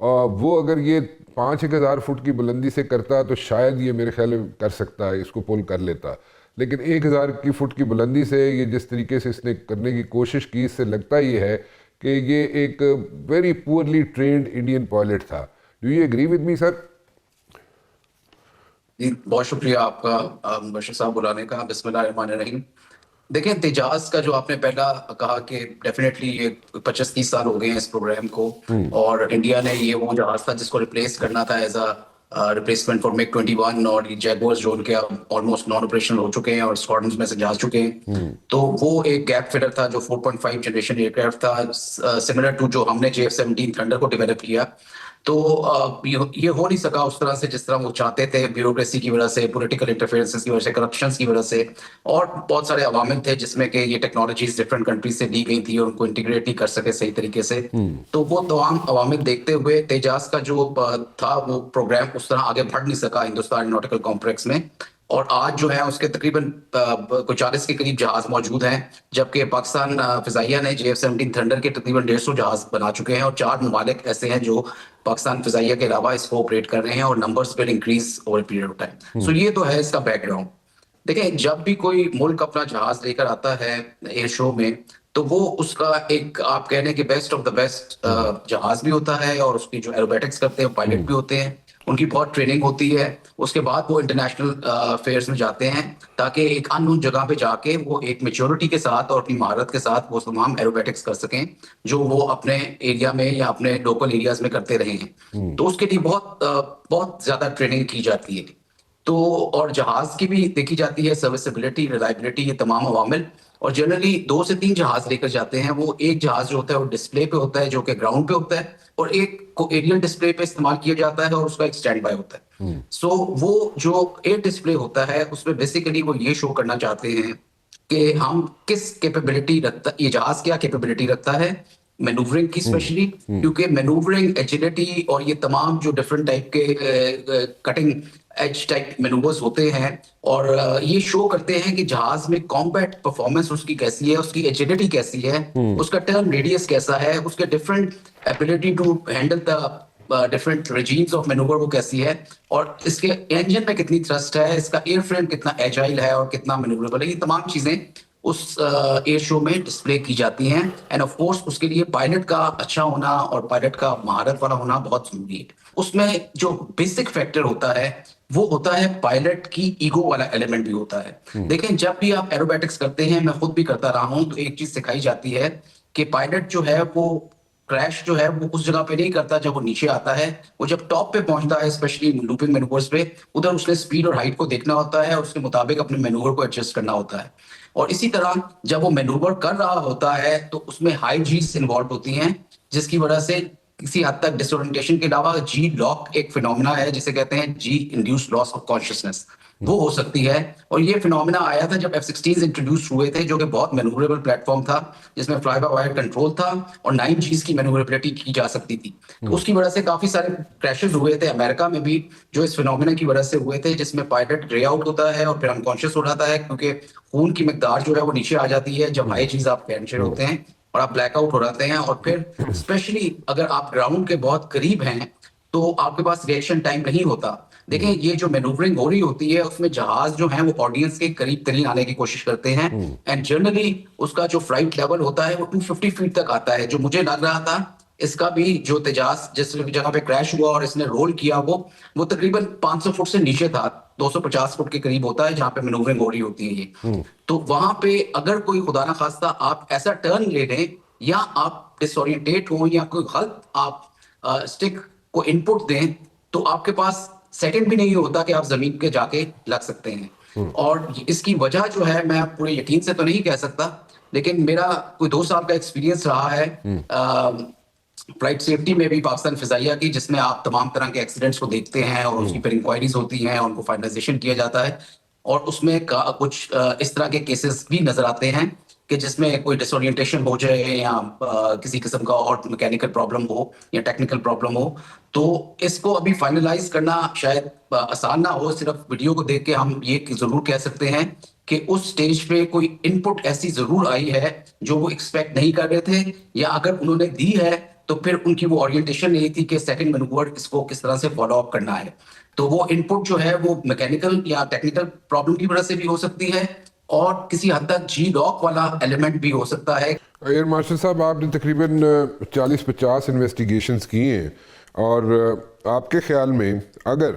वो अगर ये 5-1000 फुट की बुलंदी से करता तो शायद ये मेरे ख्याल में कर सकता है, इसको पुल कर लेता। लेकिन 1000 की फुट की बुलंदी से ये जिस तरीके से इसने करने की कोशिश की, इससे लगता ये है कि ये एक very poorly trained Indian pilot था। Do you agree with me sir? जी बहुत शुक्रिया आपका बशीर साहब बुलाने का। बिस्मिल्लाहिर्रहमानिर्रहीम। देखिए, तेजाज का जो आपने पहला कहा कि डेफिनेटली ये 25-30 साल हो गए हैं इस प्रोग्राम को, और इंडिया ने ये वो जहाज था जिसको रिप्लेस करना था as a replacement for MiG 21, और ये जैगुआर्स जो उनके ऑलमोस्ट नॉन ऑपरेशनल हो चुके हैं और स्क्वाड्रन्स में से जा चुके हैं। तो वो एक गैप फिलर था जो 4.5 जनरेशन एयरक्राफ्ट था, सिमिलर टू जो हमने JF-17 थंडर को डेवलप किया। तो ये हो नहीं सका उस तरह से जिस तरह वो चाहते थे, ब्यूरोक्रेसी की वजह से, पॉलिटिकल इंटरफेरेंसेस की वजह से, करप्शन की वजह से, और बहुत सारे अवामिल थे जिसमें कि ये टेक्नोलॉजीज डिफरेंट कंट्रीज से ली गई थी और उनको इंटीग्रेट नहीं कर सके सही तरीके से। तो वो तमाम अवामिल देखते हुए तेजाज का जो था वो प्रोग्राम उस तरह आगे बढ़ नहीं सका हिंदुस्तान एरोनॉटिकल कॉम्प्लेक्स में। और आज जो है उसके तकरीबन कुछ 40 के करीब जहाज मौजूद हैं, जबकि पाकिस्तान फिजाइया ने JF-17 थंडर के तकरीबन 150 जहाज बना चुके हैं, और 4 ममालिक ऐसे हैं जो पाकिस्तान फिजाइया के अलावा इसको ऑपरेट कर रहे हैं, और numbers will increase over period of time. So ये तो है इसका बैकग्राउंड। देखिए, जब भी कोई मुल्क अपना जहाज लेकर आता है एयर शो में, तो वो उसका एक, आप कह रहे हैं कि बेस्ट ऑफ द बेस्ट जहाज भी होता है, और उसकी जो एरोबैटिक्स करते हैं पायलट भी होते हैं, उनकी बहुत ट्रेनिंग होती है। उसके बाद वो इंटरनेशनल अफेयर्स में जाते हैं, ताकि एक अननोन जगह पे जाके वो एक मेच्योरिटी के साथ और अपनी महारत के साथ वो तमाम एरोबैटिक्स कर सकें जो वो अपने एरिया में या अपने लोकल एरियाज में करते रहे हैं। तो उसके लिए बहुत ज्यादा ट्रेनिंग की जाती है। तो और जहाज की भी देखी जाती है, सर्विसेबिलिटी, रिलायबिलिटी, ये तमाम अवामिल। और जनरली 2 से 3 जहाज लेकर जाते हैं। वो एक जहाज जो होता है वो डिस्प्ले पे होता है, जो कि ग्राउंड पे होता है, और एक को एरियल डिस्प्ले पे इस्तेमाल किया जाता है और उसका एक स्टैंड बाय होता है। सो वो जो एयर डिस्प्ले होता है उसमें बेसिकली वो ये शो करना चाहते हैं कि हम किस कैपेबिलिटी रखता, ये जहाज क्या कैपेबिलिटी रखता है मैनूवरिंग की, स्पेशली क्योंकि मैनूवरिंग, एजिलिटी और ये तमाम जो डिफरेंट टाइप के कटिंग एज टाइप मैनूवर्स होते हैं, और ये शो करते हैं कि जहाज में कॉम्बैट परफॉर्मेंस उसकी कैसी है, उसकी एजिलिटी कैसी है, उसका टर्न रेडियस कैसा है, उसके different ability to handle the different regimes of manoeuvre वो कैसी है, और इसके इंजन में कितनी थ्रस्ट है, इसका एयरफ्रेम कितना एजाइल है और कितना मैनूवरेबल है। ये तमाम चीजें उस एयर शो में डिस्प्ले की जाती हैं। एंड ऑफ कोर्स उसके लिए पायलट का अच्छा होना और पायलट का महारत वाला होना बहुत जरूरी है। उसमें जो बेसिक फैक्टर होता है वो होता है पायलट की ईगो वाला एलिमेंट भी होता है। देखें, जब भी आप एरोबैटिक्स करते हैं, मैं खुद भी करता रहा हूं, तो एक चीज सिखाई जाती है कि पायलट जो है वो क्रैश जो है वो उस जगह पे नहीं करता जब वो नीचे आता है। वो जब टॉप पे पहुंचता है, स्पेशली लूपिंग मैनूवर्स पे, उधर उसने स्पीड और हाइट को देखना होता है और उसके मुताबिक अपने मैनूवर को एडजस्ट करना होता है। और इसी तरह जब वो मैनूवर कर रहा होता है तो उसमें हाई जीस इन्वॉल्व होती हैं, जिसकी वजह से किसी हद तक डिसोरिएंटेशन के अलावा जी लॉक एक फिनोमिना है जिसे कहते हैं जी इंड्यूस्ड लॉस ऑफ कॉन्शियसनेस, वो हो सकती है। और ये फिनोमिना आया था जब F-16 इंट्रोड्यूस हुए थे, जो कि बहुत मैनूवरेबल प्लेटफॉर्म था, जिसमें फ्लाई बाय वायर कंट्रोल था और 9 Gs की मैनूवरेबिलिटी की जा सकती थी। तो उसकी वजह से काफी सारे क्रैशेस हुए थे अमेरिका में भी, जो इस फिनोमिना की वजह से हुए थे, जिसमें पायलट ग्रे आउट होता है और फिर अनकॉन्शियस हो जाता है, क्योंकि खून की मिकदार जो है वो नीचे आ जाती है जब हाई चीज आप कैंसर होते हैं, और आप ब्लैकआउट हो जाते हैं। और फिर स्पेशली अगर आप ग्राउंड के बहुत करीब हैं तो आपके पास रिएक्शन टाइम नहीं होता। देखिए ये जो मैनूवरिंग हो रही होती है उसमें जहाज जो है वो ऑडियंस के करीब तरीन आने की कोशिश करते हैं एंड जनरली उसका जो फ्लाइट लेवल होता है वो 250 फीट तक आता है। जो मुझे लग रहा था इसका भी जो तेजास जिस जगह पे क्रैश हुआ और इसने रोल किया वो तकरीबन 500 फुट से नीचे था, 250 फुट के करीब होता है जहां पे मैनूवरिंग हो रही होती है ये। तो वहां पे अगर कोई खुदा ना खास्ता आप ऐसा टर्न ले लें या आप डिसोरिएंटेट हो या कोई गलत आप स्टिक को इनपुट दें तो आपके पास सेकंड भी नहीं होता कि आप जमीन के जाके लग सकते हैं। और इसकी वजह जो है मैं पूरे यकीन से तो नहीं कह सकता, लेकिन मेरा कोई 2 साल का एक्सपीरियंस रहा है फ्लाइट सेफ्टी में भी पाकिस्तान फिजाइया की, जिसमें आप तमाम तरह के एक्सीडेंट्स को देखते हैं और उसकी फिर इंक्वायरीज होती हैं और उनको फाइनलाइजेशन किया जाता है और उसमें कुछ इस तरह के केसेस भी नजर आते हैं कि जिसमें कोई डिसोरिएंटेशन हो जाए या किसी किस्म का और मैकेनिकल प्रॉब्लम हो या टेक्निकल प्रॉब्लम हो। तो इसको अभी फाइनलाइज करना शायद आसान ना हो। सिर्फ वीडियो को देख के हम ये जरूर कह सकते हैं कि उस स्टेज पे कोई इनपुट ऐसी जरूर आई है जो वो एक्सपेक्ट नहीं कर रहे थे, या अगर उन्होंने दी है तो फिर उनकी वो ओरिएंटेशन नहीं थी कि सेकंड मैनूवर इसको किस तरह से फॉलो अप करना है। तो वो इनपुट जो है वो मैकेनिकल या टेक्निकल प्रॉब्लम की वजह से भी हो सकती है और किसी हद तक जी लॉक वाला एलिमेंट भी हो सकता है। एयर मार्शल साहब, आपने तकरीबन 40-50 इन्वेस्टिगेशंस की हैं और आपके ख्याल में अगर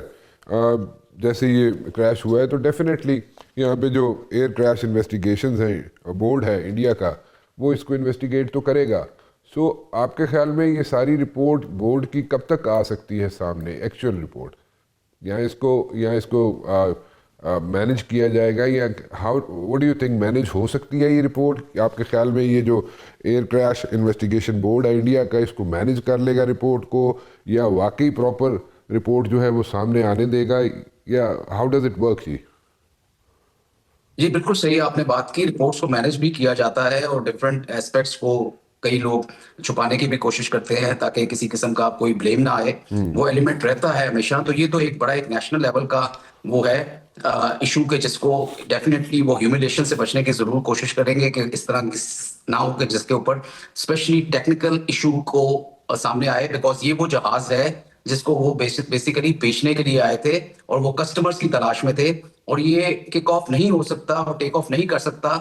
जैसे ये क्रैश हुआ है तो डेफिनेटली यहाँ पे जो एयर क्रैश इन्वेस्टिगेशंस हैं बोर्ड है इंडिया का वो इसको इन्वेस्टिगेट तो करेगा। सो आपके ख्याल में ये सारी रिपोर्ट बोर्ड की कब तक आ सकती है सामने, एक्चुअल रिपोर्ट, या इसको मैनेज किया जाएगा, या how what do you think manage हो सकती है ये रिपोर्ट? आपके ख्याल में ये जो एयर क्रैश इन्वेस्टिगेशन बोर्ड है इंडिया का इसको मैनेज कर लेगा रिपोर्ट को, या वाकई प्रॉपर रिपोर्ट जो है वो सामने आने देगा, या हाउ डज इट वर्क? जी बिल्कुल सही आपने बात की। रिपोर्ट्स को मैनेज भी किया जाता है और डिफरेंट एस्पेक्ट्स को कई लोग छुपाने की भी कोशिश करते हैं ताकि किसी किस्म का कोई ब्लेम ना आए, वो एलिमेंट रहता है हमेशा। तो ये तो एक बड़ा एक नेशनल लेवल का वो है इशू के जिसको डेफिनेटली वो ह्यूमिलेशन से बचने की जरूर कोशिश करेंगे कि इस तरह ना हो कि जिसके ऊपर स्पेशली टेक्निकल इशू को सामने आए, बिकॉज ये वो जहाज है जिसको वो बेसिकली बेचने के लिए आए थे और वो कस्टमर्स की तलाश में थे और ये किक ऑफ नहीं हो सकता और टेक ऑफ नहीं कर सकता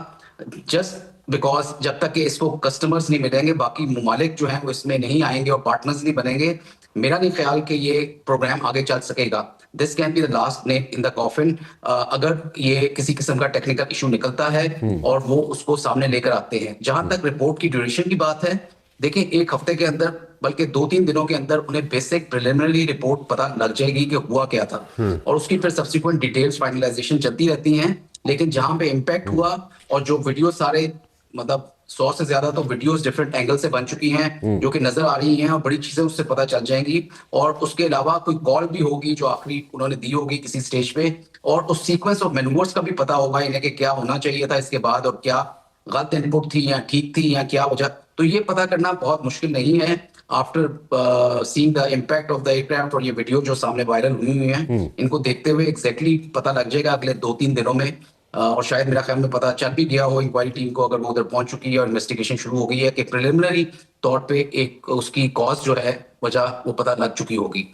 जस्ट बिकॉज जब तक कि इसको कस्टमर्स नहीं मिलेंगे, बाकी ममालिक जो हैं वो इसमें नहीं आएंगे और पार्टनर्स नहीं बनेंगे, मेरा नहीं ख्याल कि ये प्रोग्राम आगे चल सकेगा। This can be the last net in the coffin अगर ये किसी किस्म का टेक्निकल इशू निकलता है और वो उसको सामने लेकर आते हैं। जहां तक रिपोर्ट की ड्यूरेशन की बात है, देखिए 1 हफ्ते के अंदर बल्कि 2-3 दिनों के अंदर उन्हें बेसिक प्रिलिमिनरी रिपोर्ट पता लग जाएगी कि हुआ क्या था और उसकी फिर सब्सिक्वेंट डिटेल्स फाइनलाइजेशन चलती रहती हैं। लेकिन जहां पे इम्पैक्ट हुआ और जो वीडियो सारे मतलब 100 से ज्यादा तो वीडियोस डिफरेंट एंगल से बन चुकी हैं जो कि नजर आ रही हैं और बड़ी चीजें उससे पता चल जाएंगी और उसके अलावा कोई कॉल भी होगी जो आखिरी उन्होंने दी होगी किसी स्टेज पे और उस सीक्वेंस ऑफ मैनूवर्स का भी पता होगा इन्हें कि क्या होना चाहिए था इसके बाद और क्या गलत इनपुट थी या ठीक थी या क्या वजह। तो ये पता करना बहुत मुश्किल नहीं है after seeing the impact of the aircraft और ये वीडियो जो सामने वायरल हुई हैं इनको देखते हुए एग्जैक्टली पता लग जाएगा अगले 2-3 दिनों में और शायद मेरा ख्याल में पता चल भी गया हो इंक्वायरी टीम को अगर वो उधर पहुंच चुकी है और इन्वेस्टिगेशन शुरू हो गई है कि प्रिलिमिनरी तौर पे एक उसकी कॉज जो है वजह वो पता लग चुकी होगी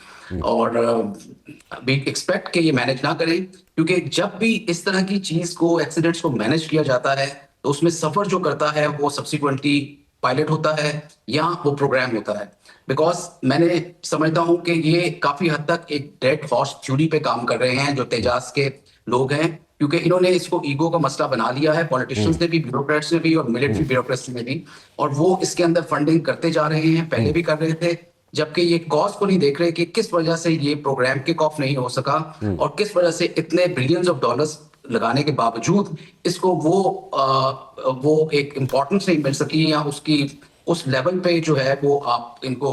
और अभी एक्सपेक्ट कि ये मैनेज ना करें क्योंकि जब भी इस तरह की चीज को एक्सीडेंट्स को मैनेज किया जाता है तो उसमें सफर जो करता है वो सब्सिक्वेंटली पायलट होता है या वो प्रोग्राम होता है। बिकॉज मैंने समझता हूं कि ये काफी हद तक एक डेड हॉर्स थ्योरी पे काम कर रहे हैं जो तेजास के लोग हैं क्योंकि इन्होंने इसको ईगो का मसला बना लिया है, पॉलिटिशियंस ने भी, ब्यूरोक्रेट्स ने भी और मिलिट्री ब्यूरोक्रेट्स ने भी, और वो इसके अंदर फंडिंग करते जा रहे हैं, पहले भी कर रहे थे, जबकि ये कॉज को नहीं देख रहे कि किस वजह से ये प्रोग्राम किक ऑफ नहीं हो सका और किस वजह से इतने बिलियंस ऑफ डॉलर्स लगाने के बावजूद इसको वो एक इम्पोर्टेंस नहीं मिल सकी या उसकी उस लेवल पे जो है वो आप इनको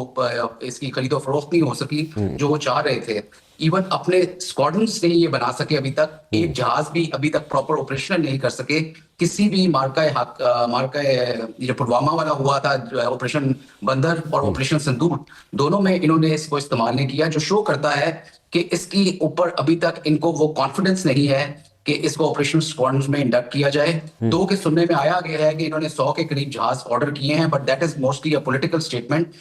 इसकी खरीदो फरोख्त नहीं हो सकी जो वो चाह रहे थे। इवन अपने स्क्वाड्रन्स नहीं ये बना सके अभी तक, एक जहाज भी अभी तक प्रॉपर ऑपरेशन नहीं कर सके। किसी भी मार्का ये पुलवामा वाला हुआ था ऑपरेशन बंदर और ऑपरेशन सिंदूर, दोनों में इन्होंने इसको इस्तेमाल नहीं किया, जो शो करता है कि इसकी ऊपर अभी तक इनको वो कॉन्फिडेंस नहीं है कि इसको ऑपरेशन स्क्वाड्रन में इंडक्ट किया जाए। 2 के सुनने में आया गया है कि इन्होंने 100 के करीब जहाज ऑर्डर किए हैं, but that is mostly a political statement.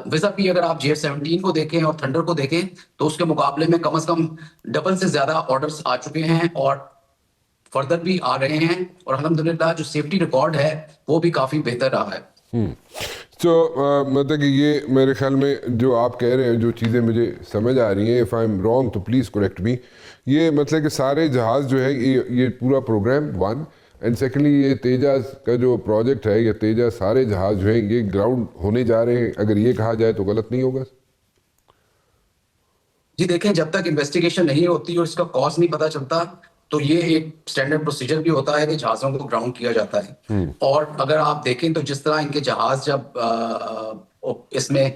विज़ापी अगर आप JF-17 को देखें और थंडर को देखें तो उसके मुकाबले में कम से कम डबल से ज्यादा ऑर्डर्स आ चुके हैं और फर्दर भी आ रहे हैं, और अल्हम्दुलिल्लाह जो सेफ्टी रिकॉर्ड है वो भी काफी बेहतर रहा है। तो मतलब कि ये मेरे ख्याल में जो आप कह रहे हैं, जो चीज़ें मुझे समझ आ रही हैं, इफ़ आई एम रॉन्ग तो प्लीज़ करेक्ट मी, ये मतलब कि सारे जहाज़ जो है ये पूरा प्रोग्राम 1, एंड सेकेंडली ये तेजास का जो प्रोजेक्ट है, ये तेजास सारे जहाज़ जो हैं ये ग्राउंड होने जा रहे हैं, अगर ये कहा जाए तो गलत नहीं होगा? जी देखें, जब तक इन्वेस्टिगेशन नहीं होती और इसका कॉज नहीं पता चलता तो ये एक स्टैंडर्ड प्रोसीजर भी होता है कि जहाज़ों को ग्राउंड किया जाता है। और अगर आप देखें तो जिस तरह इनके जहाज जब इसमें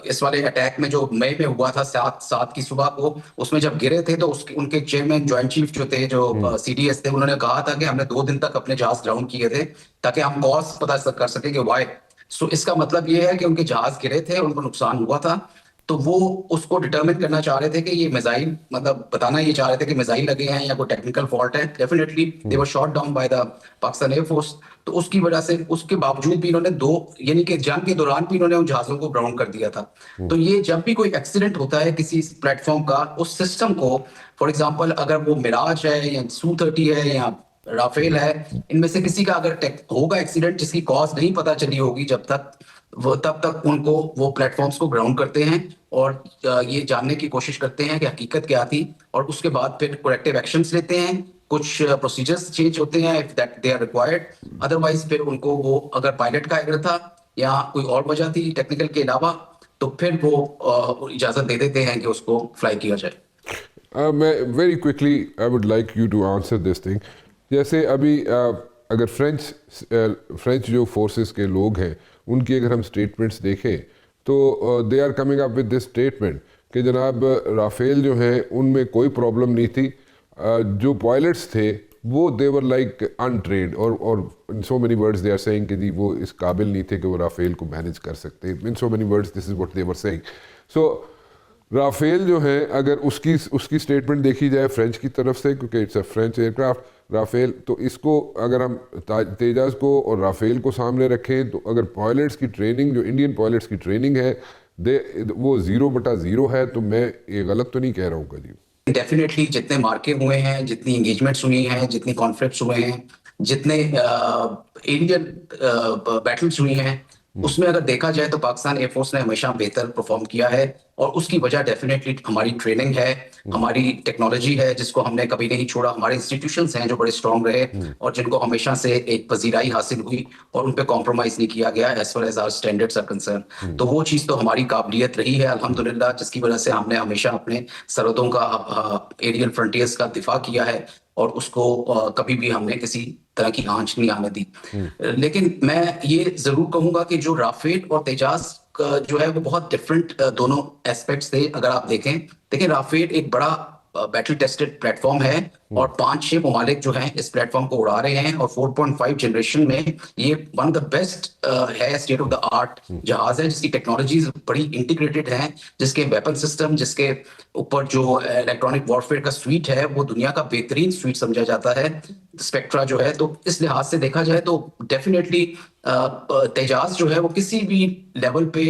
इस वाले अटैक में जो मई में हुआ था 7 की सुबह को, उसमें जब गिरे थे तो उनके चेयरमैन ज्वाइंट चीफ जो थे, जो CDS थे, उन्होंने कहा था कि हमने 2 दिन तक अपने जहाज ग्राउंड किए थे ताकि हम कॉज पता कर सके कि वाई। सो इसका मतलब ये है कि उनके जहाज गिरे थे, उनको नुकसान हुआ था, तो वो उसको डिटरमिन करना चाह रहे थे कि ये मिसाइल, मतलब बताना ये चाह रहे थे कि मिसाइल लगे हैं या कोई टेक्निकल फॉल्ट है। Definitely they were shot down by the Pakistan air force. तो उसकी वजह से, उसके बावजूद भी इन्होंने 2, यानी कि जंग के दौरान भी इन्होंने उन जहाजों को ग्राउंड कर दिया था। तो ये जब भी कोई एक्सीडेंट होता है किसी प्लेटफॉर्म का, उस सिस्टम को, फॉर एग्जाम्पल अगर वो मिराज है या Su-30 है या राफेल है, इनमें से किसी का अगर होगा एक्सीडेंट जिसकी कॉज नहीं पता चली होगी तब तक उनको वो प्लेटफॉर्म्स को ग्राउंड करते हैं और ये जानने की कोशिश करते हैं कि हकीकत क्या थी, और उसके बाद फिर करेक्टिव एक्शंस लेते हैं। कुछ प्रोसीजर्स चेंज होते हैं if that they are required. Otherwise फिर उनको, वो अगर पायलट का एरर था या कोई और वजह थी टेक्निकल के अलावा, तो फिर वो इजाजत दे देते हैं कि उसको फ्लाई किया जाए। मैं very quickly I would like you to answer this thing. जैसे अभी अगर फ्रेंच जो फोर्सेस के लोग हैं उनकी अगर हम स्टेटमेंट्स देखें तो they are coming up with this statement कि जनाब राफेल जो है उनमें कोई प्रॉब्लम नहीं थी, जो पायलट्स थे वो दे वर लाइक अनट्रेन्ड, और in so many words they are saying कि जी वो इस काबिल नहीं थे कि वो राफेल को मैनेज कर सकते। In so many words this is what they were saying. So Rafale जो है, अगर उसकी स्टेटमेंट देखी जाए फ्रेंच की तरफ से, क्योंकि it's a French aircraft Rafale, तो इसको अगर हम तेजास को और राफेल को सामने रखें तो अगर पायलट्स की ट्रेनिंग, जो इंडियन पायलट्स की ट्रेनिंग है, वो 0/0 है, तो मैं ये गलत तो नहीं कह रहा हूँ जी? डेफिनेटली जितने मार्के हुए हैं, जितनी एंगेजमेंट्स हुई हैं, जितने कॉन्फ्लिक्ट्स हुए हैं, जितने इंडियन बैटल्स हुई हैं, उसमें अगर देखा जाए तो पाकिस्तान एयरफोर्स ने हमेशा बेहतर परफॉर्म किया है, और उसकी वजह डेफिनेटली हमारी ट्रेनिंग है, हमारी टेक्नोलॉजी है जिसको हमने कभी नहीं छोड़ा, हमारे इंस्टीट्यूशंस हैं जो बड़े स्ट्रांग रहे और जिनको हमेशा से एक पजीराई हासिल हुई और उन पे कॉम्प्रोमाइज नहीं किया गया as far as our standards are concern. तो वो चीज़ तो हमारी काबिलियत रही है अल्हम्दुलिल्लाह, जिसकी वजह से हमने हमेशा अपने सरहदों का, एरियल फ्रंटियर्स का दिफा किया है और उसको कभी भी हमने किसी तरह की आंच नहीं आने दी। लेकिन मैं ये जरूर कहूंगा कि जो राफेल और तेजास जो है वो बहुत डिफरेंट दोनों एस्पेक्ट्स थे। अगर आप देखें राफेल एक बड़ा बैटल टेस्टेड प्लेटफॉर्म है और 5-6 ममालिक जो हैं इस प्लेटफॉर्म को उड़ा रहे हैं, और 4.5 जनरेशन में ये वन ऑफ द बेस्ट है, स्टेट ऑफ द आर्ट जहाज है, जिसकी टेक्नोलॉजीज बड़ी इंटीग्रेटेड हैं, जिसके वेपन सिस्टम, जिसके ऊपर जो इलेक्ट्रॉनिक वॉरफेयर का स्वीट है वो दुनिया का बेहतरीन स्वीट समझा जाता है, स्पेक्ट्रा जो है। तो इस लिहाज से देखा जाए तो डेफिनेटली तेजास जो है वो किसी भी लेवल पे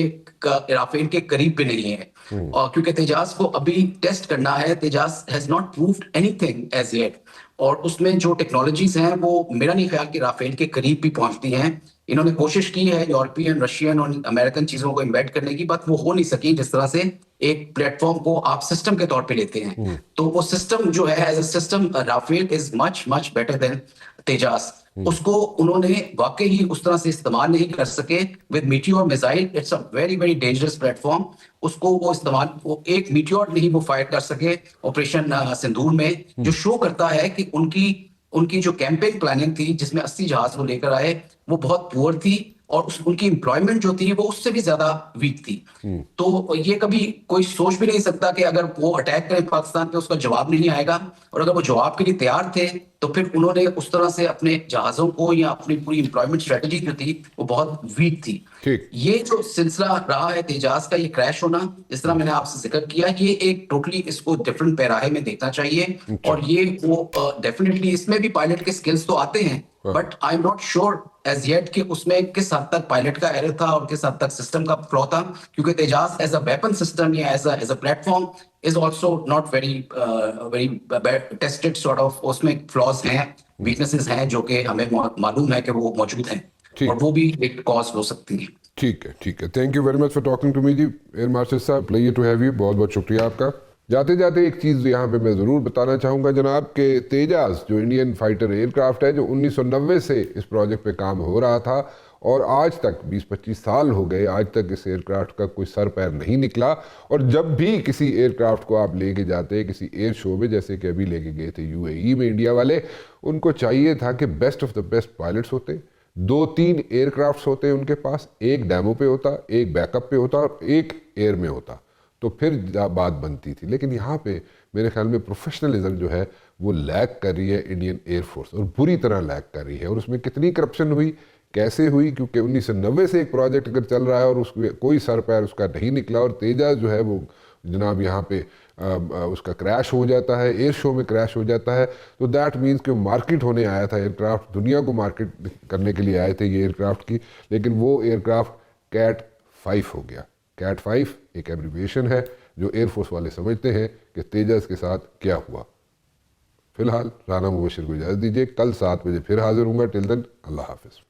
राफेल के करीब भी नहीं है, और क्योंकि तेजास को अभी टेस्ट करना है, Tejas has not proved anything as yet, और उसमें जो टेक्नोलॉजीज हैं वो मेरा नहीं ख्याल कि राफेल के करीब भी पहुंचती हैं। इन्होंने कोशिश की है यूरोपियन, रशियन और अमेरिकन चीजों को इम्बेड करने की, बात वो हो नहीं सकी जिस तरह से एक प्लेटफॉर्म को आप सिस्टम के तौर पे लेते हैं। तो वो सिस्टम जो है as a system, Rafale is much much better than Tejas. उसको उन्होंने वाकई ही उस तरह से इस्तेमाल नहीं कर सके with meteor missile. It's a very very dangerous platform. उसको वो एक मीटियोर नहीं वो फायर कर सके ऑपरेशन सिंदूर में, जो शो करता है कि उनकी जो कैंपेन प्लानिंग थी जिसमें 80 जहाज वो लेकर आए वो बहुत पुअर थी, और उनकी एम्प्लॉयमेंट जो थी वो उससे भी ज्यादा वीक थी। तो ये कभी कोई सोच भी नहीं सकता कि अगर वो अटैक करें पाकिस्तान पे उसका जवाब नहीं आएगा, और अगर वो जवाब के लिए तैयार थे तो फिर उन्होंने उस तरह से अपने जहाजों को या अपनी पूरी एम्प्लॉयमेंट स्ट्रेटजी जो थी वो बहुत वीक थी। ठीक। ये जो सिलसिला रहा है तेजाज का, ये क्रैश होना, जिस तरह मैंने आपसे जिक्र किया, ये एक टोटली इसको डिफरेंट पैराहे में देखना चाहिए। और ये वो डेफिनेटली इसमें भी पायलट के स्किल्स तो आते हैं, but I am not sure as yet कि उसमें किस हद तक पायलट का एरर था और किस हद तक सिस्टम का फ्लॉ था, क्योंकि Tejas as a weapon system या as a platform is also not very very tested sort of, उसमें फ्लॉज हैं, वीकनेसेस हैं जो कि हमें मालूम है कि वो मौजूद हैं, ठीक। और वो भी एक कॉज हो सकती है। ठीक है, ठीक है। Thank you very much for talking to me ji, air marshal साहब। प्लेयर टू हैव यू, बहुत बहुत शुक्रिया आपका। जाते जाते एक चीज़ यहाँ पे मैं ज़रूर बताना चाहूँगा जनाब के तेजाज जो इंडियन फाइटर एयरक्राफ्ट है, जो 1990 से इस प्रोजेक्ट पे काम हो रहा था और आज तक 20-25 साल हो गए, आज तक इस एयरक्राफ्ट का कोई सर पैर नहीं निकला। और जब भी किसी एयरक्राफ्ट को आप लेके जाते किसी एयर शो में, जैसे कि अभी लेके गए थे यूएई में इंडिया वाले, उनको चाहिए था कि best of the best pilots होते, 2-3 एयरक्राफ्ट्स होते उनके पास, एक डेमो पे होता, एक बैकअप पे होता और एक एयर में होता, तो फिर बात बनती थी। लेकिन यहाँ पे मेरे ख्याल में प्रोफेशनलिज्म जो है वो लैक कर रही है इंडियन एयरफोर्स, और बुरी तरह लैक कर रही है। और उसमें कितनी करप्शन हुई, कैसे हुई, क्योंकि 1990 से एक प्रोजेक्ट अगर चल रहा है और उसको कोई सर पैर उसका नहीं निकला, और तेजाज जो है वो जनाब यहाँ पे उसका क्रैश हो जाता है, एयर शो में क्रैश हो जाता है, तो दैट मीन्स कि मार्केट होने आया था एयरक्राफ्ट, दुनिया को मार्केट करने के लिए आए थे ये एयरक्राफ्ट की, लेकिन वो एयरक्राफ्ट कैट 5 हो गया। कैट 5 एक एब्रिविएशन है जो एयरफोर्स वाले समझते हैं कि तेजस के साथ क्या हुआ। फिलहाल राना मुबशिर को इजाज़त दीजिए, कल 7 बजे फिर हाजिर हूँगा। टिल देन अल्लाह हाफिज़।